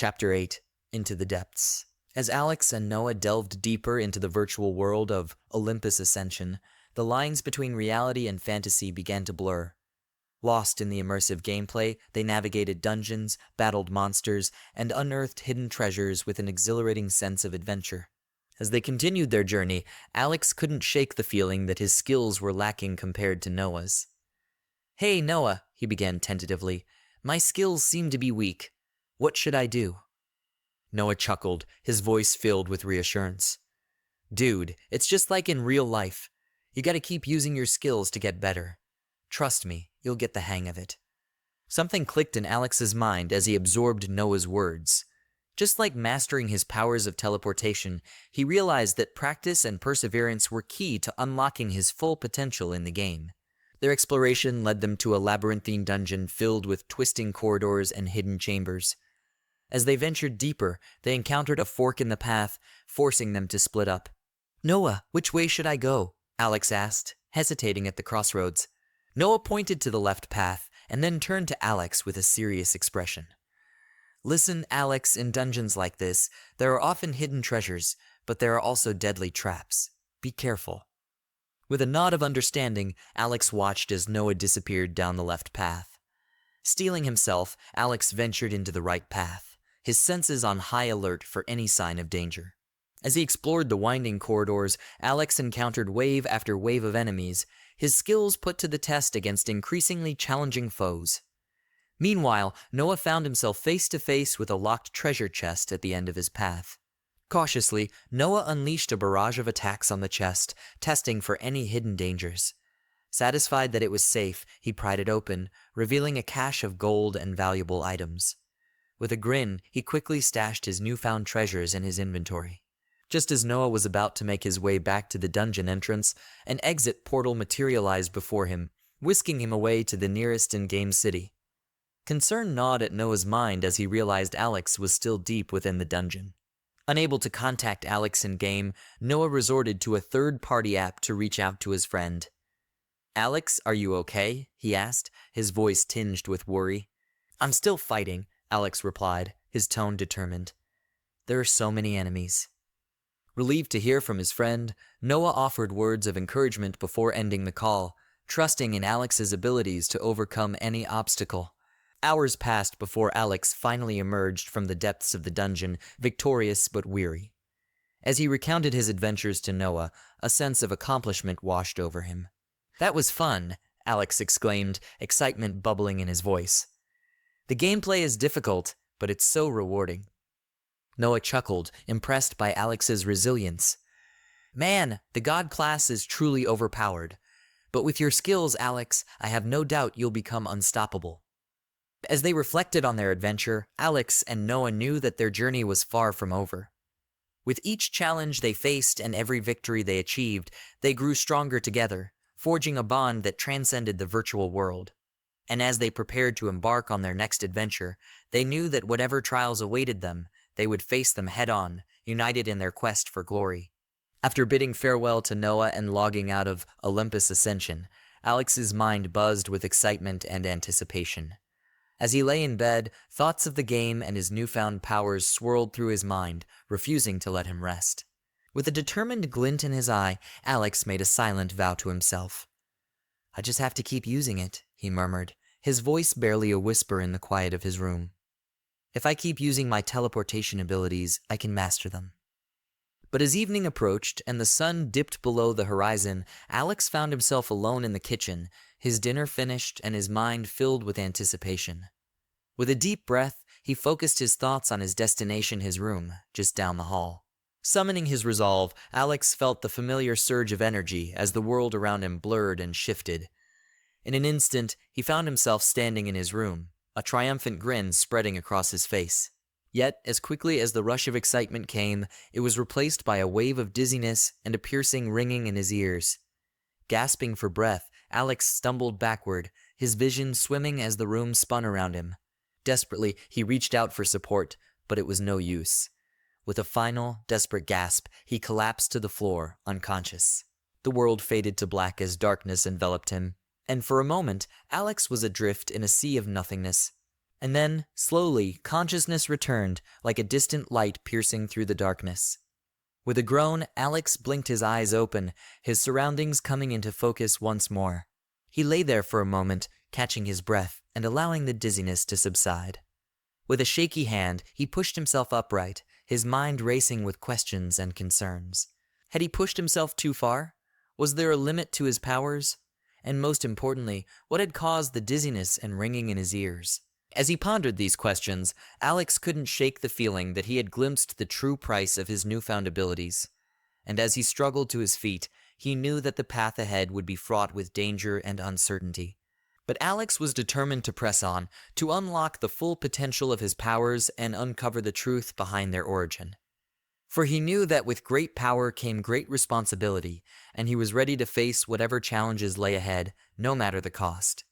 Chapter 8, Into the Depths. As Alex and Noah delved deeper into the virtual world of Olympus Ascension, the lines between reality and fantasy began to blur. Lost in the immersive gameplay, they navigated dungeons, battled monsters, and unearthed hidden treasures with an exhilarating sense of adventure. As they continued their journey, Alex couldn't shake the feeling that his skills were lacking compared to Noah's. "Hey, Noah," he began tentatively. "My skills seem to be weak. What should I do?" Noah chuckled, his voice filled with reassurance. "Dude, it's just like in real life. You gotta keep using your skills to get better. Trust me, you'll get the hang of it." Something clicked in Alex's mind as he absorbed Noah's words. Just like mastering his powers of teleportation, he realized that practice and perseverance were key to unlocking his full potential in the game. Their exploration led them to a labyrinthine dungeon filled with twisting corridors and hidden chambers. As they ventured deeper, they encountered a fork in the path, forcing them to split up. "Noah, which way should I go?" Alex asked, hesitating at the crossroads. Noah pointed to the left path, and then turned to Alex with a serious expression. "Listen, Alex, in dungeons like this, there are often hidden treasures, but there are also deadly traps. Be careful." With a nod of understanding, Alex watched as Noah disappeared down the left path. Steeling himself, Alex ventured into the right path, his senses on high alert for any sign of danger. As he explored the winding corridors, Alex encountered wave after wave of enemies, his skills put to the test against increasingly challenging foes. Meanwhile, Noah found himself face to face with a locked treasure chest at the end of his path. Cautiously, Noah unleashed a barrage of attacks on the chest, testing for any hidden dangers. Satisfied that it was safe, he pried it open, revealing a cache of gold and valuable items. With a grin, he quickly stashed his newfound treasures in his inventory. Just as Noah was about to make his way back to the dungeon entrance, an exit portal materialized before him, whisking him away to the nearest in-game city. Concern gnawed at Noah's mind as he realized Alex was still deep within the dungeon. Unable to contact Alex in-game, Noah resorted to a third-party app to reach out to his friend. "Alex, are you okay?" he asked, his voice tinged with worry. "I'm still fighting," Alex replied, his tone determined. "There are so many enemies." Relieved to hear from his friend, Noah offered words of encouragement before ending the call, trusting in Alex's abilities to overcome any obstacle. Hours passed before Alex finally emerged from the depths of the dungeon, victorious but weary. As he recounted his adventures to Noah, a sense of accomplishment washed over him. "That was fun," Alex exclaimed, excitement bubbling in his voice. "The gameplay is difficult, but it's so rewarding." Noah chuckled, impressed by Alex's resilience. "Man, the god class is truly overpowered. But with your skills, Alex, I have no doubt you'll become unstoppable." As they reflected on their adventure, Alex and Noah knew that their journey was far from over. With each challenge they faced and every victory they achieved, they grew stronger together, forging a bond that transcended the virtual world. And as they prepared to embark on their next adventure, they knew that whatever trials awaited them, they would face them head-on, united in their quest for glory. After bidding farewell to Noah and logging out of Olympus Ascension, Alex's mind buzzed with excitement and anticipation. As he lay in bed, thoughts of the game and his newfound powers swirled through his mind, refusing to let him rest. With a determined glint in his eye, Alex made a silent vow to himself. "I just have to keep using it," he murmured, his voice barely a whisper in the quiet of his room. "If I keep using my teleportation abilities, I can master them." But as evening approached and the sun dipped below the horizon, Alex found himself alone in the kitchen, his dinner finished and his mind filled with anticipation. With a deep breath, he focused his thoughts on his destination, his room, just down the hall. Summoning his resolve, Alex felt the familiar surge of energy as the world around him blurred and shifted. In an instant, he found himself standing in his room, a triumphant grin spreading across his face. Yet, as quickly as the rush of excitement came, it was replaced by a wave of dizziness and a piercing ringing in his ears. Gasping for breath, Alex stumbled backward, his vision swimming as the room spun around him. Desperately, he reached out for support, but it was no use. With a final, desperate gasp, he collapsed to the floor, unconscious. The world faded to black as darkness enveloped him, and for a moment, Alex was adrift in a sea of nothingness. And then, slowly, consciousness returned, like a distant light piercing through the darkness. With a groan, Alex blinked his eyes open, his surroundings coming into focus once more. He lay there for a moment, catching his breath and allowing the dizziness to subside. With a shaky hand, he pushed himself upright, his mind racing with questions and concerns. Had he pushed himself too far? Was there a limit to his powers? And most importantly, what had caused the dizziness and ringing in his ears? As he pondered these questions, Alex couldn't shake the feeling that he had glimpsed the true price of his newfound abilities. And as he struggled to his feet, he knew that the path ahead would be fraught with danger and uncertainty. But Alex was determined to press on, to unlock the full potential of his powers and uncover the truth behind their origin. For he knew that with great power came great responsibility, and he was ready to face whatever challenges lay ahead, no matter the cost.